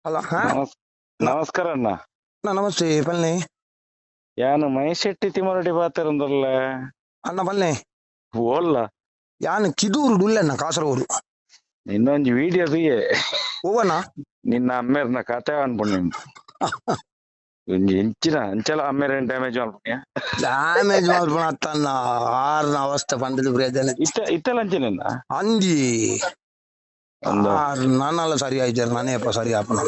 ಅಲ್ಲ ಹಾ ನಮಸ್ ನ- ನಮಸ್ಕಾರ ಅಣ್ಣ. ನಮಸ್ತೆ ಪಲ್ನಿ ಯಾನು ಮಹೇಶ್ ಶೆಟ್ಟಿ ತಿಮ್ಮರೊಡಿ ಪಾತಿರಂದಲ್ಲ ಅಣ್ಣ ಪಲ್ನಿ ಓಲ್ಲ ಯಾನ್ ಕಿದೂರು ಡುಲ್ಲೆಣ್ಣ ಕಾಸರಗೋಡು ಇನ್ನೊಂದು ವಿಡಿಯೋ ದುಯ್ಯೆ ಓವಣ್ಣ ನಿನ್ನ ಅಮ್ಮೇರ್ನ ಕತೆ ಅನ್ಪುಣ್ಯ ಒಂಜಿ ಎಂಚಿನ ಅಂಚಲ ಅಮ್ಮೇರ ಡ್ಯಾಮೇಜ್ ಅನ್ಪುಣ್ಯ ಡ್ಯಾಮೇಜ್ ಮಾಡ್ಪಣ ಅತ್ತನ್ನ ಆರ್ನ ಅವಸ್ಥೆ ಪಂಡದು ಬ್ರೇದನೆ ಇತ್ತಲ್ಲ ಅಂಚೆನ ಅಂದಿ ಒಂದು ಆರ್ ನಾನೆಲ್ಲ ಸರಿ ಆಯ್ತಾರ ನಾನೇಪ್ಪ ಸರಿ ಆಪಣ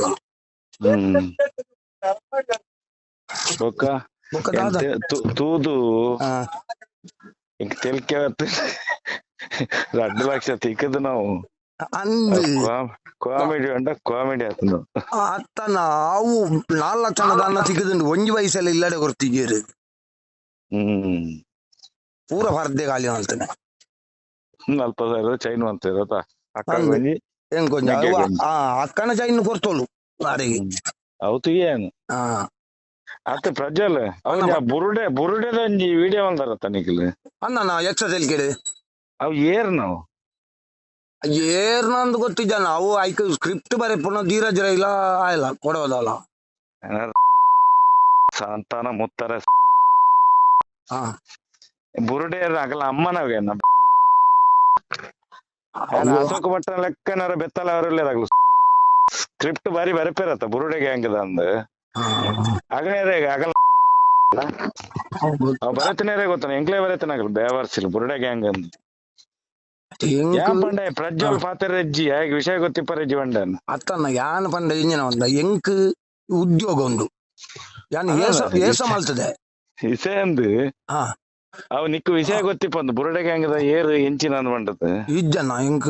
ಬೊಕ್ಕ ಬೊಕ್ಕ ದಾದ ತೂದು ಹಾ ಇಂಕ ತೆಲ್ಕೆ 2 ಲಕ್ಷ ತಿಕ್ಕದು ನಾವು ಅಂದಿ ಕಾಮಿಡಿ ಅಂಡ ಕಾಮಿಡಿ ಆತನು ಅತ್ತನ ಅವು 4 ಲಕ್ಷ ದಾನ ಸಿಕ್ಕದುಂಡು ಒಂಜಿ ವಯಸ್ಸೆಲ್ಲ ಇಲ್ಲಡೆ ಕೊರ್ತಿದ್ದೀರಿ ಪೂರ ಪರ್ದೆ ಖಾಲಿ ಮಾಡ್ತೇನೆ 40,000 ಚೈನ್ ಅಂತ ಇರತ್ತ ಅಕ್ಕ ಅಂದು ಗೊಂಜಿ ಹೆಂಗ್ ಕೊಂಚ ಮೆಗ್ಗೆ ಗೊಂಜಿ ಅಕ್ಕನ ಚೈನ್ ಕೊರ್ತೋಳು ನಾರಿಗೆ ಅವತ್ತು ಏನು ಹಾ ಅತ್ತ ಪ್ರಜ್ವಲ್ ಅವನ್ ಬುರುಡೆದ ಒಂಜಿ ವಿಡಿಯೋ ಬಂದಾರತ್ತ ನಿಖಿಲ್ ಅಣ್ಣ ಎಕ್ಸಸೈಲ್ ಕೇಳಿ ಅವ್ ಏರ್ ನಾವು ಏರ್ನಂದು ಗೊತ್ತಿದ್ದಾನ ಅವು ಐಕ್ ಸ್ಕ್ರಿಪ್ಟ್ ಬರೀ ಪುನಃ ಧೀರಜ್ ಇಲ್ಲ ಆಯ್ಲ ಕೊಡೋದಲ್ಲ ಸಂತಾನ ಮುತ್ತರ ಹಾ ಬುರುಡೆ ಆಗಲ್ಲ ಅಮ್ಮನವೇ ಅಶೋಕ್ ಭಟ್ಟ ಲೆಕ್ಕನಾರ ಬೆತ್ತಲ ಅವರಲ್ಲೇದಾಗ್ಲು ಸ್ಕ್ರಿಪ್ಟ್ ಬಾರಿ ಬರಪೇರತ್ತ ಬುರುಡೆಗೆ ಹಂಗದ ಅಂದ್ ಆಗಲೇ ಆಗಲ್ಲ ಅವ್ ಬರತನೇರೇ ಗೊತ್ತಾನ ಎಂಕ್ಲೇ ಬರತನಾಗಲ್ಲ ಬೇವರ್ಸಿಲ್ ಬುರುಡೆ ಗ್ಯಾಂಗ್ ಅಂದ್ ಯಾನ್ ಪಂಡ ಪ್ರಜ್ವಲ್ ಪಾತೆರಜ್ಜಿ ಹೇಗೆ ವಿಷಯ ಗೊತ್ತಿಪ್ಪರೆಜ್ಜಿ ಬಂಡನ್ ಅತ್ತನ್ನ ಯಾನ್ ಪಂಡ ಇಂಜಿನ ಒಂದ ಎಂಕ್ ಉದ್ಯೋಗ ಉಂಡು ಯಾನ್ ಏಸ ಮಲ್ತದೆ ವಿಷಯ ಅಂದ್ ಹಾ ಅವ್ ನಿಕ್ಕು ವಿಷಯ ಗೊತ್ತಿಪ್ಪಂದು ಬುರುಡೆ ಗ್ಯಾಂಗದ ಏರು ಎಂಚಿನ ಅಂದ್ ಬಂಡದ್ ಇಜ್ಜನ ಎಂಕ್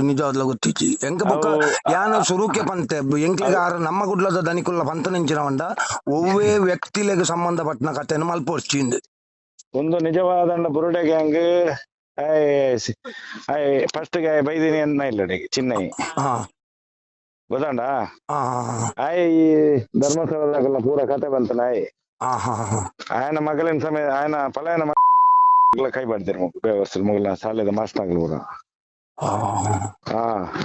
ನಿಜವಾದ್ಲ ಗೊತ್ತಿಜ್ಜಿ ಎಂಕ್ ಬೊಕ್ಕ ಯಾನ್ ಸುರುಕೆ ಪಂತೆ ಎಂಕ್ಲೆಗ ನಮ್ಮ ಗುಡ್ಲದ ದನಿಕುಲ್ಲ ಪಂತ ನೆಂಚಿನ ಬಂಡ ಒವ್ವೇ ವ್ಯಕ್ತಿಲೆಗ್ ಸಂಬಂಧಪಟ್ಟನ ಕಥೆನ ಮಲ್ಪೊರ್ಚಿಂದು ಒಂದು ನಿಜವಾದ ಬುರುಡೆ ಗ್ಯಾಂಗ್ ಫಸ್ಟ್ ಬೈದಿನಿ ಅನ್ನ ಇಲ್ಲ ಚಿನ್ನೈ ಹಾ ಗೊತ್ತಾಂಡ ಹಾ ಆಯ್ ಧರ್ಮಸ್ಥಳದಾಗಲ್ಲ ಪೂರ ಕತೆ ಬಂತ ನಾಯಿ ಹಾ ಹಾ ಹಾ ఆయన ಮಗಲಿನ ಸಮಯ ఆయన ಪಲಾಯನ ಮಗಳ ಕೈ ಬಾಡ್ತಾರೆ ಬೇವರ್ಸಲ್ ಮಗಳ ಶಾಲೆದ ಮಾಸ್ಟರ್ಗಳು ಕೂಡ ಹಾ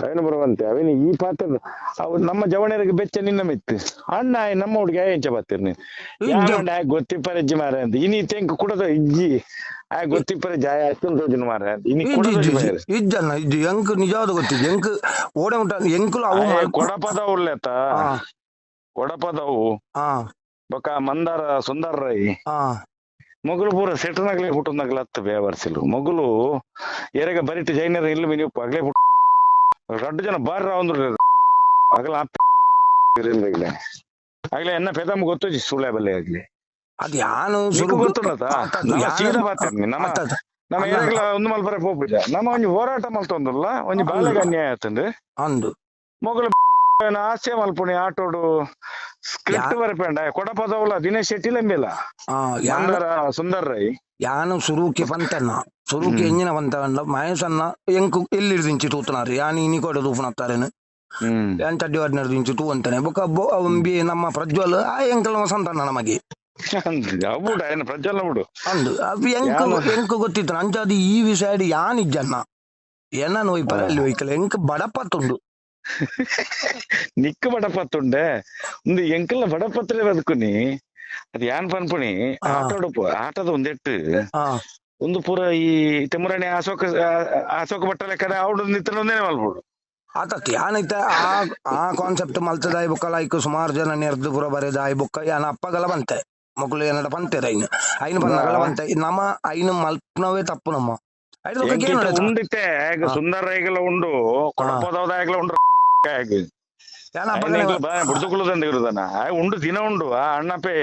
ಅವನು ಬರುವಂತೆ ಅವನು ಈ ಪಾತ್ರದ ಅವ್ರು ನಮ್ಮ ಜವಣಿಯರಿಗೆ ಬೆಚ್ಚ ನಿನ್ನ ಮಿತ್ತು ಅಣ್ಣ ನಮ್ಮ ಹುಡುಗಿ ಎಂಚ ಬರ್ತೀರಿ ನೀನು ಯಾರ ಗೊತ್ತಿಪ್ಪರಜ್ಜಿ ಮಾರ ಅಂತ ಇನಿ ತೆಂಕ್ ಕುಡದ ಇಜ್ಜಿ ಆ ಗೊತ್ತಿಪ್ಪರಜ್ಜಿ ಆಯ ಅಷ್ಟೊಂದು ತೋಜಿನ ಮಾರ ಅಂತ ಇನಿ ಇಜ್ಜನ್ನ ಇಜ್ಜಿ ಎಂಕ್ ನಿಜವಾದ ಗೊತ್ತಿದ್ದು ಎಂಕ್ ಓಡೆ ಉಂಟ ಎಂಕುಲು ಅವು ಕೊಡಪದವು ಉಳ್ಳೇತ ಕೊಡಪದವು ಬೊಕ್ಕ ಮಂದಾರ ಸುಂದರ ರೈ ಮೊಗಲು ಪೂರ ಸೆಟ್ನಾಗ್ಲೇ ಹುಟ್ಟುನಾಗ್ಲ ಹತ್ತು ಬೇವರ್ಸಿಲು ಮೊಗಲು ಎರೆಗ ಬರಿಟ್ಟು ಜೈನರ ಇಲ್ಲ ಮಿನಿ ಆಗ್ಲೇ ರಡ್ಡು ಜನ ಬಾರಿ ರಾವಂದ್ರು ಆಗಲ ಆಗ್ಲೇ ಎನ್ನ ಪೆದಮ್ ಗೊತ್ತು ಸುಳ್ಳೆ ಬಲ್ಲೆ ಆಗ್ಲಿ ಅದು ಯಾನು ಗೊತ್ತುಂಡತ ಸೀದಾ ಬಾತೇನೆ ನಮ್ಮ ಏರಿಯಾಗ್ಲ ಒಂದು ಮಲ್ಪರೆ ಹೋಗ್ಬಿಟ್ಟ ನಮ್ಮ ಒಂಜಿ ಹೋರಾಟ ಮಲ್ತೊಂದಲ್ಲ ಒಂಜಿ ಬಾಲೆಗೆ ಅನ್ಯಾಯ ಆತಂದು ಅಂದು ಮೊಗಲು ಆಸೆ ಮಲ್ಪುಣಿ ಆಟೋಡು ಸ್ಕ್ರಿಪ್ಟ್ ಬರಪೇಂಡ ಕೊಡಪದವುಲ ದಿನೇಶ್ ಶೆಟ್ಟಿ ಲಂಬಿಲ್ಲ ಮಂದಾರ ಸುಂದರ್ ರೈ ಯಾನು ಸುರೂಕೆ ಪಂತನ್ನ ಸುರೂಕೆ ಎಂಜಿನ ಪಂತ ಮಹೇಶನ್ನ ಎಂಕು ಎಲ್ಲಿರ್ದಿಂಚಿ ತೂತನಾರಿ ಯಾನಿ ಇನಿ ಕೊಡ ತೂಪುನತ್ತಾರೇನು ಯಾನ್ ಚಡ್ಡಿ ವಾಡಿನ ದಿಂಚಿ ತೂ ಅಂತಾನೆ ಬೊಕ್ಕ ನಮ್ಮ ಪ್ರಜ್ವಲ್ ಆ ಎಂಕಲ್ ಸಂತಾನ ನಮಗೆ ಪ್ರಜ್ವಲ್ ಬಿಡು ಅಂದು ಎಂಕು ಗೊತ್ತಿತ್ತು ಅಂಚಾದ ಈ ವಿಷಯ ಯಾನಿಜ್ಜನ್ನ ಎನ್ನ ನೋಯ್ ಪರಲ್ಲಿ ಒಯ್ಕಲ ಎಂಕ್ ಬಡಪತ್ತುಂಡು ನಿಕ್ಕ ಬಡಪತ್ತುಂಡೆ ಒಂದು ಎಂಕಲ್ಲ ಬಡಪತ್ರ ಬದುಕುನಿ ಅದು ಯಾನ್ ಪನ್ಪುಣಿ ಆಟದ ಒಂದೆಟ್ಟು ಒಂದು ಪೂರ ಈ ತೆಮುರಾಣಿ ಅಶೋಕ ಭಟ್ಟ ಲೆಕ್ಕದ ಅವ್ಡು ನಿತ್ತನೇ ಮಲ್ಬೋದು ಆತತ್ ಯಾನೈತೆ ಆ ಕಾನ್ಸೆಪ್ಟ್ ಮಲ್ತದಾಯ್ ಬುಕ್ಕಲ ಐಕ್ ಸುಮಾರು ಜನ ನೆರ್ದು ಪುರ ಬರೆದಾಯ್ ಬುಕ್ಕ ಯಾನ ಅಪ್ಪಗಲ ಬಂತೆ ಮಕ್ಕಳು ಏನಡ ಪಂತೇರ ಐನು ಬಂದಾಗಲ ಬಂತೆ ನಮ್ಮ ಐನು ಮಲ್ಪನವೇ ತಪ್ಪು ನಮ್ಮ ಉಂಡಿತ್ತೆ ಸುಂದರ ರೈಗಲ ಉಂಡು ಕೊಡಪದವದಾಗಲ ಉಂಡು ಬುಡ್ದುಕುಳದಂದ ಇರುದನ ಉಂಡು ದಿನ ಉಂಡು ಆ ಅಣ್ಣಪ್ಪೆ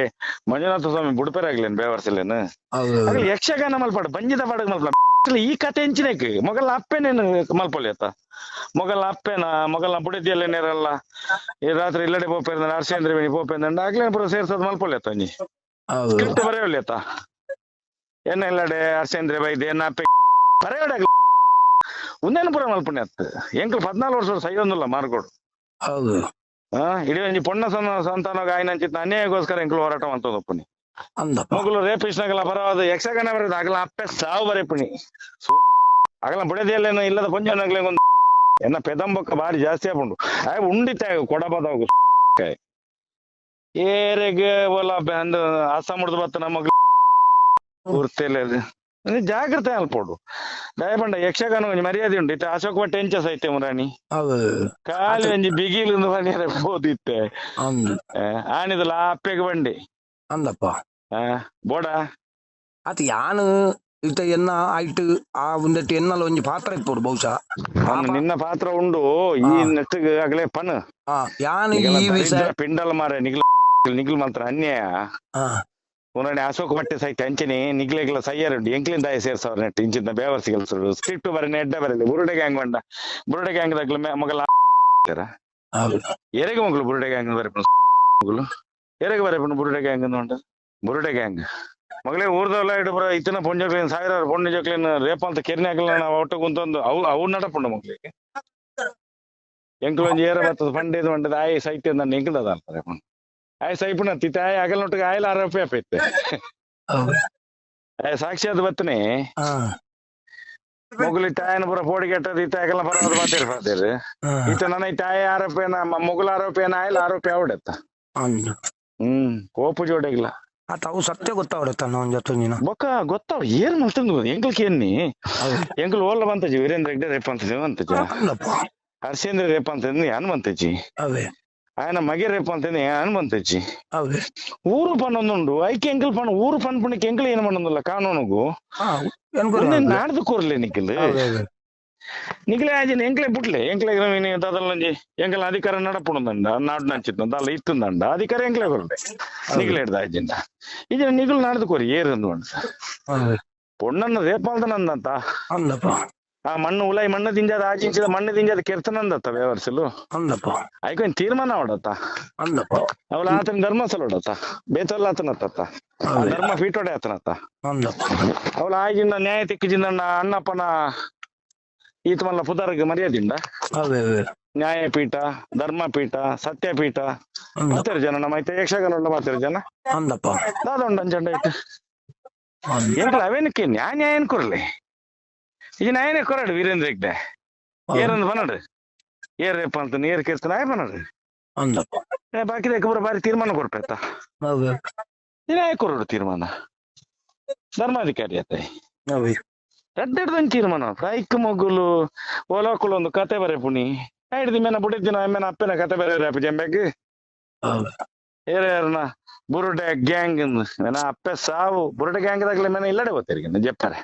ಮಂಜುನಾಥ ಸ್ವಾಮಿ ಬುಡ್ಪೇರಾಗ್ಲೇನ್ ಬೇವರ್ಸಲೇನು ಯಕ್ಷಗಾನ ಮಲ್ಪಾಡು ಬಂಜಿದ ಪಾಡಗ್ ಮಲ್ಪಡ ಈ ಕತೆ ಹೆಂಚಿನೇಕ್ ಮೊಗಲ್ ಅಪ್ಪೇನೇನು ಮಲ್ಪೊಲಿಯತ್ತ ಮೊಗಲ್ ಅಪ್ಪೇನ ಮೊಗಲ್ನ ಬುಡಿದಿಯಲ್ಲೇನೇರಲ್ಲ ಈ ರಾತ್ರಿ ಇಲ್ಲಡೆ ಪೋಪೇರ್ದ ನರಸೇಂದ್ರ ಬೇಣಿ ಪೋಪೇಂದ ಆಗ್ಲೇ ಪುರ ಸೇರ್ಸದ್ ಮಲ್ಪೊಲಿಯತ್ತ ನೀ ಸ್ಕ್ರಿಪ್ಟ್ ಬರೆಯೊಲಿಯತ್ತ ಎನ್ನ ಇಲ್ಲಡೆ ಹರ್ಷೇಂದ್ರ ಬೈದ್ ಎನ್ನ ಅಪ್ಪೆ ಬರೆಯೋಡಾಗ್ಲಿ ಒಂದೇನು ಪುರ ಮಲ್ಪುಣ್ಯ ಅತ್ತ ಎಂಕ್ಲು 14 ವರ್ಷ ಸೈಯೊಂದಿಲ್ಲ ಮಾರ್ಕೊಡು ಹೌದು ಇಡೀ ಒಂಜಿ ಪೊಣ್ಣ ಸಂತಾನಗ ಆಯ್ನಂಚಿತ್ ಅನ್ಯಾಯಗೋಸ್ಕರ ಎಂಕ್ಲು ಹೋರಾಟ ಮಂತೋದಪ್ಪುನಿ ಮೊಗಲು ರೇಪಿಸ್ನಾಗಲ ಬರವಾದ ಯಕ್ಷಗಾನ ಬರೋದು ಆಗಲ ಅಪ್ಪೆ ಸಾವು ಬರೆಪುಣಿ ಆಗಲ ಬುಡದಿಯಲ್ಲೇನು ಇಲ್ಲದ ಪಂಜನಾಗ್ಲೇ ಒಂದು ಎನ್ನ ಪೆದಂಬೊಕ್ಕ ಬಾರಿ ಜಾಸ್ತಿ ಆಪುಂಡು ಉಂಡಿತ್ತೆ ಕೊಡಬಾದವು ಏರೆಗೆ ಒಲ ಅಂದು ಅಸ್ಸಾಮುಡ್ದು ಬತ್ತ ನಮಗ್ ಗುರ್ತೇಲೆ ಜಾಗ್ರತೆ ಅಲ್ಪೋಡು ದಯಪಂಡ ಯಕ್ಷಗಾನ ಒಂಜಿ ಮರ್ಯಾದೆ ಉಂಟು ಇತ್ತೆ ಅಶೋಕ್ ಭಟ್ ಎಂಚ ಸೈತೆ ಮುರಾಣಿ ಕಾಲಿ ಒಂಜಿ ಬಿಗಿಲು ಬಣ್ಣ ಬೋದಿತ್ತೆ ಆಣಿದಲ್ಲ ಅಪ್ಪೆಗೆ ಬಂಡಿ ಅಂದಪ್ಪ ಬೋಡ ಅದು ಯಾನು ಇತ್ತ ಎನ್ನ ಐಟ್ ಆ ಒಂದೆಟ್ಟು ಎನ್ನಲ ಒಂಜಿ ಪಾತ್ರ ಇಪ್ಪೋಡು ಬಹುಶಃ ನಿನ್ನ ಪಾತ್ರ ಉಂಡು ಈ ನೆಟ್ಟಿಗೆ ಆಗ್ಲೇ ಪನ್ ಯಾನು ಈ ವಿಷಯ ಪಿಂಡಲ್ ಮಾರ ನಿಗ್ಲು ಮಾತ್ರ ಅನ್ಯಾಯ ಉನ್ನಡೆ ಅಶೋಕ್ ಭಟ್ಟೆ ಸೈತೆ ಅಂಚನೆ ನಿಗ್ಲೆಗ್ಲ ಸಯ್ಯಾರುಂಡು ಎಂಕ್ಲಿಂದ ಸೇರ್ಸವ್ರ ನೆಟ್ಟು ಇಂಚಿನ ಬೇವರ್ಸಿ ಕೆಲಸ ಸ್ಟ್ರಿಕ್ಟ್ ಬರನೆ ಎಡ್ಡ ಬರಲಿ ಬುರುಡೆ ಗ್ಯಾಂಗ್ ಬಂಡ ಬುರುಡೆ ಗ್ಯಾಂಗ್ ದಾಗ್ಲ ಮಗಲ ಎರೆಗೆ ಮಗಳು ಬುರುಡೆ ಗ್ಯಾಂಗ್ ಬರಪು ಮಗಳು ಎರೆಗೆ ಬರಪು ಬುರುಡೆ ಗ್ಯಾಂಗ್ ಉಂಟು ಬುರುಡೆ ಗ್ಯಾಂಗ್ ಮಗಳೇ ಊರ್ದಲ್ಲ ಇಡುಬ್ರ ಇತ್ತಿನ ಪೊಂಜಕ್ಲಿನ ಸಾವಿರಾರು ಪೊಂಡ ಜಕ್ಲಿನ ರೇಪ ಅಂತ ಕೆರ್ನೆ ಹಾಕಲ ನಾವು ಒಟ್ಟು ಕುಂತೊಂದು ಅವು ನಡಪುಂಡು ಮಗಳಿಗೆ ಎಂಕ್ಲು ಒಂಜಿ ಏರ ಬರ್ತದ ಪಂಡೇದು ಮಂಡದ ಆಯ್ ಸೈತೆ ನನ್ನ ಎಂಕ್ಲದ ಅಂತಾರೆ ಆಯ್ ಸೈಪುಣ ತಿತ್ತ ಆಯ್ ಅಗಲ್ನೊಟ್ಟಿಗೆ ಆಯ್ಲ ಆರೋಪಿ ಅಪ್ಪೈತೆ ಆಯ್ ಸಾಕ್ಷಾತ್ ಬತ್ತನೆ ಮೊಗಲಿ ತಾಯನ ಪುರ ಪೋಡಿ ಕೆಟ್ಟದ ಇತ್ತ ಆಗಲ್ಲ ಪರವಾದ ಮಾತೇರಿ ಪಾತೇರಿ ಇತ್ತ ನನ್ನ ತಾಯಿ ಆರೋಪಿಯನ ಮೊಗಲ ಆರೋಪಿಯನ ಆಯ್ಲ ಆರೋಪಿ ಅವಡೆತ್ತ ಕೋಪು ಜೋಡೆಗ್ಲ ಅವು ಸತ್ಯ ಗೊತ್ತಾವಡತ್ತ ಒಂದ್ ಜೊತೆ ನೀನು ಬೊಕ್ಕ ಗೊತ್ತಾವ ಏನ್ ಮಾಡ್ತಂದು ಎಂಕ್ಲಕ್ಕೆ ಎನ್ನಿ ಎಂಕ್ಲು ಓಲ್ಲ ಬಂತಜಿ ವೀರೇಂದ್ರ ಹೆಗ್ಡೆ ರೇಪ ಅಂತಜಿ ಅಂತಜಿ ಹರ್ಷೇಂದ್ರ ರೇಪ ಅಂತಂದಿ ಹನುಮಂತಜ್ಜಿ ఆయన మగే రేపు అంతే అనుమంతచ్చి ఊరు పని ఉండు ఐకి ఎంకల్ పని ఊరు పని పనికి ఎంకల్ ఏం పనుందిಲ್ಲ ಕಾನೂನುಗೂ ನಾಡ್ದು ಕೋರ್ಲೆ ನಿಖಿಲ್ ನಿಖಿಲೆ ಆಜಿನ ಎಂಕ್ಲೆ ಬಿಟ್ಲೆ ಎಂಕ್ಲೆ దాదాపు ఎంకల్ అధికారం నడపడుందండ నాడు నచ్చిద్దాం దాని ఇస్తుందండ అధికారం ఎంకలే కొరడే నిఖిల్ ఎడదా ఆజింద ఇది నిఖిల్ నాಡ್ದು ಕೋರಿ ಏರಂದು పొన్నన్న రేపాల్దనందంత ఆ మಣ್ಣು ఉలాయి మಣ್ಣು దింజాದ ఆచించిದ మಣ್ಣು దింజాದ ಕೆರ್ತನಂದತ್ತ ವ್ಯವಹರಿಸಲು ಐಕೊಂದು ತೀರ್ಮಾನ ಹೊಡತ್ತ ಅವಳ ಆತನ ಧರ್ಮಸ್ಥಳ ಹೊಡತ್ತ ಬೇತಲ್ಲ ಆತನತ್ತ ಧರ್ಮ ಪೀಠೋಡೆ ಆತನತ್ತ ಅವಳ ಆಗಿಂದ ನ್ಯಾಯ ತಿಕ್ಕಿಜಿಂದ ಅಣ್ಣಪ್ಪನ ಈತ ಮಲ್ಲ ಪುದರ್ಗೆ ಮರ್ಯಾದಿಂದ ನ್ಯಾಯಪೀಠ ಧರ್ಮಪೀಠ ಸತ್ಯಪೀಠ ಮಾತಾರು ಜನ ನಮ್ಮ ಐತೆ ಯಕ್ಷಗಾನ ಉಂಡ ಮಾತಾರು ಜನ ದಾದ ಅಂಜಂಡ ಐತೆ ಎಂಕಲ್ ಅವೇನಕ್ಕೆ ನ್ಯಾಯ ಕೊರ್ಲಿ ಈಗ ನಾಯನೇ ಕೊರಡು ವೀರೇಂದ್ರ ಹೆಗ್ಡೆ ಏರಂದು ಪನ್ನಡು ಏರ್ ರೇಪ ಅಂತ ಏರ್ ಕೇರ್ತಾನ ಆಯ್ ಪನ್ನಡು ಬಾಕಿ ಪೂರ ಬಾರಿ ತೀರ್ಮಾನ ಕೊಡ್ಪೇತ ನ್ಯಾಯ ಕೊರಡು ತೀರ್ಮಾನ ಧರ್ಮಾಧಿಕಾರಿ ಆತ ಎಡ್ಡೆಡ್ದಂಗೆ ತೀರ್ಮಾನ ಐಕ್ ಮಗುಲು ಓಲಾಕುಲು ಒಂದು ಕತೆ ಬರೆ ಪುಣಿ ಹಿಡ್ದು ಮೇನ ಬುಡಿದ್ದಿನ ಮೇನ ಅಪ್ಪನ ಕತೆ ಬರೆ ಅಪ್ಪ ಜಂಬೆಗ್ ಏರ್ಯಾರನ ಬುರುಡೆ ಗ್ಯಾಂಗ್ ಮೇನ ಅಪ್ಪೆ ಸಾವು ಬುರುಡೆ ಗ್ಯಾಂಗ್ ದಾಗ್ಲೆ ಮೇನ ಇಲ್ಲಡೆ ಗೊತ್ತಿರ್ಗ ಜಪ್ಪರೆ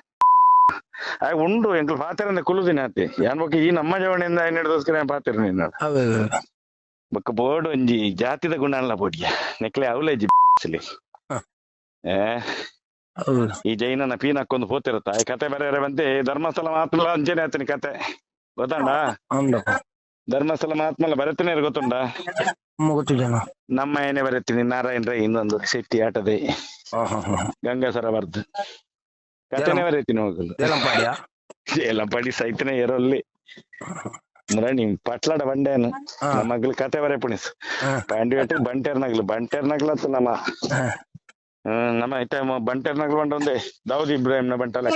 ಉಂಡು ಎಂಕ್ಲು ಪಾತಿರಂದ ಕುಲುದಿನ ಆತಿ ಯಾನ್ ಬೊಕ್ಕ ಈ ನಮ್ಮ ಜವಣಿಯಿಂದ ಹಿಡಿದೋಸ್ಕರ ಪಾತಿರ ನಿನ್ನ ಬೊಕ್ಕ ಬೋರ್ಡ್ ಒಂಜಿ ಜಾತಿದ ಗುಣ ಅಲ್ಲ ಬೋಡಿಯ ನೆಕ್ಲೆ ಅವಲೇಜಿ ಈ ಜೈನನ ಪೀನ್ ಹಾಕೊಂದು ಹೋತಿರುತ್ತ ಈ ಕತೆ ಬೇರೆ ಬಂತೆ ಧರ್ಮಸ್ಥಳ ಮಹಾತ್ಮಲ ಅಂಜನೆ ಆತನಿ ಕತೆ ಗೊತ್ತಂಡ ಧರ್ಮಸ್ಥಳ ಮಹಾತ್ಮಲ ಬರತೀನಿ ಗೊತ್ತುಂಡ ನಮ್ಮ ಏನೇ ಬರತೀನಿ ನಾರಾಯಣ ರೈ ಇನ್ನೊಂದು ಶೆಟ್ಟಿ ಆಟದೆ ಗಂಗಾಸರ ಬರ್ದು ಕತೆನೇ ಬರೀತೀನಿ ಹೋಗಲು ಏಲಂಪಾಡಿ ಸೈತನೇ ಇರೋಲ್ಲಿ ಮುರಾಣಿ ಪಟ್ಲಾಡ ಬಂಡೇನು ನಮ್ಮ ಮಗ್ಳು ಕತೆ ಬರೇ ಪುಣಿಸು ಪ್ಯಾಂಡಿ ಬಂಟೇರ್ನಗ್ಲು ಅತ್ತು ನಮ್ಮ ಐತೆ ಬಂಟೇರ್ನಗ್ಲು ಬಂಡ ಒಂದೇ ದಾವೂದ್ ಇಬ್ರಾಹಿಂನ ಬಂಟಲ್ಲ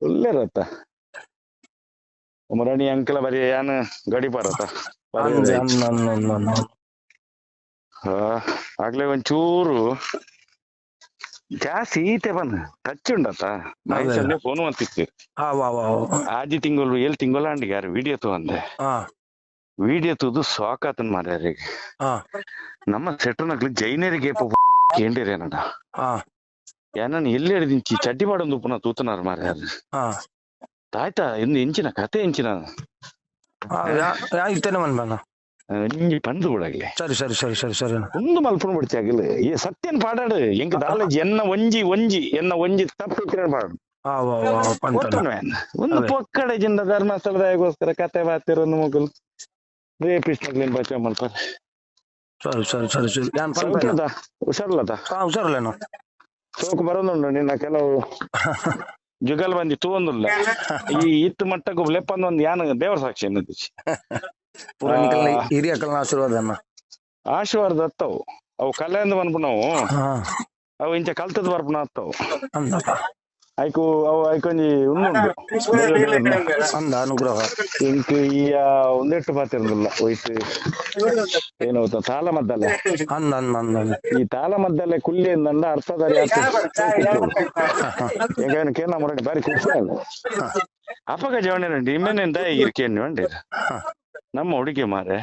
ಒಳ್ಳೆ ರತ್ತ ಮುರಾಣಿ ಅಂಕಲ ಬರೀ ಯಾನ್ ಗಡಿ ಬರತ್ತ ಆಗ್ಲೇ ಒಂಚೂರು ಜಾಸ್ತಿ ಈತೆ ಬಂದು ಟಚ್ ಉಂಡತ್ತ ಮೈಸಲ್ಲೇ ಫೋನ್ ಅಂತಿತ್ತು ಆಜಿ ತಿಂಗಳು 7 ತಿಂಗಳ ಅಂಡಿಗೆ ಯಾರು ವಿಡಿಯೋ ತಗೊಂಡೆ ವಿಡಿಯೋ ತೂದು ಸಾಕಾತನ್ ಮಾರ್ಯಾರಿಗೆ ನಮ್ಮ ಸೆಟ್ರನಗ್ಲಿ ಜೈನರಿಗೆ ಕೇಂಡಿರೇನಡ ಯಾನನ್ ಎಲ್ಲಿ ಹಿಡಿದಿಂಚಿ ಚಡ್ಡಿ ಮಾಡೊಂದು ಪುನಃ ತೂತನಾರ ಮಾರ್ಯಾರ ತಾಯ್ತಾ ಇನ್ನು ಎಂಚಿನ ಕತೆ ಎಂಚಿನ ನಿಂಗೆ ಪಂದು ಕೂಡಾಗ್ಲಿ ಸರಿ ಒಂದು ಮಲ್ಪುಣ ಬಿಡ್ತಿ ಆಗಿಲ್ಲ ಈ ಸತ್ಯನ್ ಪಾಡಾಡು ಎಂಕ ದಾಲ ಎನ್ನ ಒಂಜಿ ತಪ್ಪಿನ ಪಾಡು ಒಂದು ಪೊಕ್ಕಡೆ ಜಿಂದ ಧರ್ಮಸ್ಥಳದಾಗೋಸ್ಕರ ಕತೆ ಬಾತಿರ ಒಂದು ಮಗಲು ರೇಪಿಸ್ಟ್ಲಿನ್ ಬಚ್ಚ ಮಲ್ಪಾರ ಹುಷಾರಲ್ಲ ಸೋಕು ಬರೋದುಂಡು ನಿನ್ನ ಕೆಲವು ಜುಗಲ್ ಬಂದಿ ತೂವೊಂದುಲ್ಲ ಈ ಇತ್ತು ಮಟ್ಟಕ್ಕೂ ಲೆಪ್ಪಂದ ಒಂದು ಯಾನ ದೇವರ ಸಾಕ್ಷಿ ಅನ್ನೋದು ಹಿರಿಯ ಕಲ್ನ ಆಶೀರ್ವಾದ ಹತ್ತವು ಅವು ಕಲೆಯಿಂದ ಬಂದ್ಬಿಟ್ಟು ನಾವು ಅವು ಇಂಚ ಕಲ್ತದ್ ಬರ್ಪುಣ ಹತ್ತವು ಐಕು ಅವು ಐಕೊಂಜಿ ಉಂದುಂಡು ಅಂದ ಅನುಗ್ರಹ ಇಂಕ್ ಈಯ ಒಂದೆಟ್ಟು ಪಾತಿರ್ಲಿಲ್ಲ ಹೋಯ್ತು ಏನು ತಾಲ ಮದ್ದಲೆ ಅಂದ ಅಂದ ಅಂದ ಈ ತಾಲ ಮದ್ದಲೆ ಕುಲ್ಲಿಂದ ಅರ್ಥದಾರಿ ಈಗ ಕೇನ ಮೊರಡಿ ಬಾರಿ ಖುಷಿ ಅಪಗ ಜವಣಿ ಇಮ್ಮೆನಿಂದ ಇರ್ಕೇನು ಅಂಡಿ ನಮ್ಮ ಹುಡುಗಿ ಮಾರೆ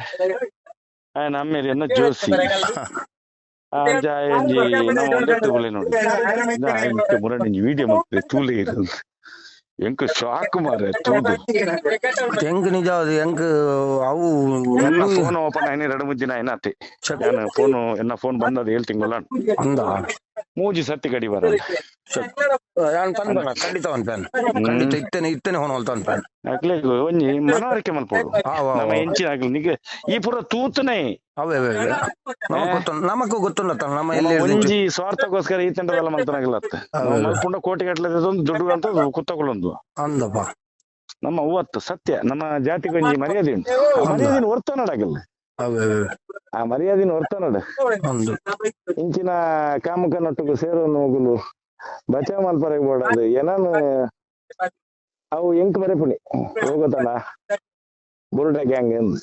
ನಮ್ಮೇಲೆ ಎನ್ನ ಜೋಸಿ ಜಾಯಂಜಿ ನಾವು ಒಂದೆಟ್ಟು ಬುಲೆ ನೋಡಿ ಮುರಡಿ ವಿಡಿಯೋ ಮಕ್ಕಳು ತೂಲೆ ಇರೋದು ಎಂಕ್ ಶಾಕ್ ಮಾರೆ ತೂದು ಹೆಂಗ್ ನಿಜ ಅದು ಹೆಂಗ್ ಅವು ಫೋನ್ ಓಪನ್ ಆಯ್ನ 2-3 ದಿನ ಆಯ್ನತಿ ನಾನು ಫೋನ್ ಎನ್ನ ಫೋನ್ ಬಂದದ 7 ತಿಂಗಳ ಅಂದ ಮೂಜಿ ಸತ್ತಿ ಗಡಿ ಬರ ಖಂಡಿತ ಖಂಡಿತ ಇತ್ತನೆ ಹೊನ ಹೊಲ್ತಾನ್ ಪ್ಯಾನ್ ಅಕ್ಲೆ ಒಂಜಿ ಮನವರಿಕೆ ಮಲ್ಪೋಡು ನಮ್ಮ ಹೆಂಚಿನ ಆಗ್ಲಿ ನಿಗೆ ಈ ಪುರ ತೂತನೆ ಅವೇ ನಮಗೂ ಗೊತ್ತುಂಡ ನಮ್ಮ ಎಲ್ಲಿ ಒಂಜಿ ಸ್ವಾರ್ಥಕ್ಕೋಸ್ಕರ ಈ ತಂಡದಲ್ಲ ಮಲ್ತನಾಗಿಲ್ಲತ್ತ ಮಲ್ಪುಂಡ ಕೋಟಿ ಗಟ್ಟಲೆ ದುಡ್ಡು ಅಂತ ಕುತ್ತಕೊಳ್ಳೊಂದು ಅಂದಪ್ಪ ನಮ್ಮ ಹೂವತ್ತು ಸತ್ಯ ನಮ್ಮ ಜಾತಿಗೊಂಜಿ ಮರ್ಯಾದೆ ಉಂಟು ಮರ್ಯಾದಿನ ಹೊರ್ತ ನೋಡಾಗಿಲ್ಲ ಆ ಮರ್ಯಾದಿನ ಹೊರ್ತ ನೋಡ ಇಂಚಿನ ಕಾಮಕನೊಟ್ಟಿಗೂ ಸೇರೋನು ಹೋಗಲು ಬಚಾವ್ ಮಲ್ಪರೆಗೆ ಬೋಡದು ಏನಾನು ಅವು ಎಂಕ್ ಬರೆ ಪುಣಿ ಹೋಗೋತಣ್ಣ ಬುರುಡ ಗ್ಯಾಂಗ್ ಎಂದು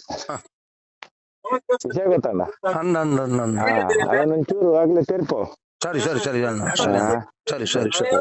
ವಿಷಯ ಗೊತ್ತಣ್ಣ ಅದನ್ನೊಂಚೂರು ಆಗ್ಲೇ ತೆರ್ಪೋ ಸರಿ ಸರಿ ಸರಿ ಸರಿ ಸರಿ ಸರಿ ಸರಿ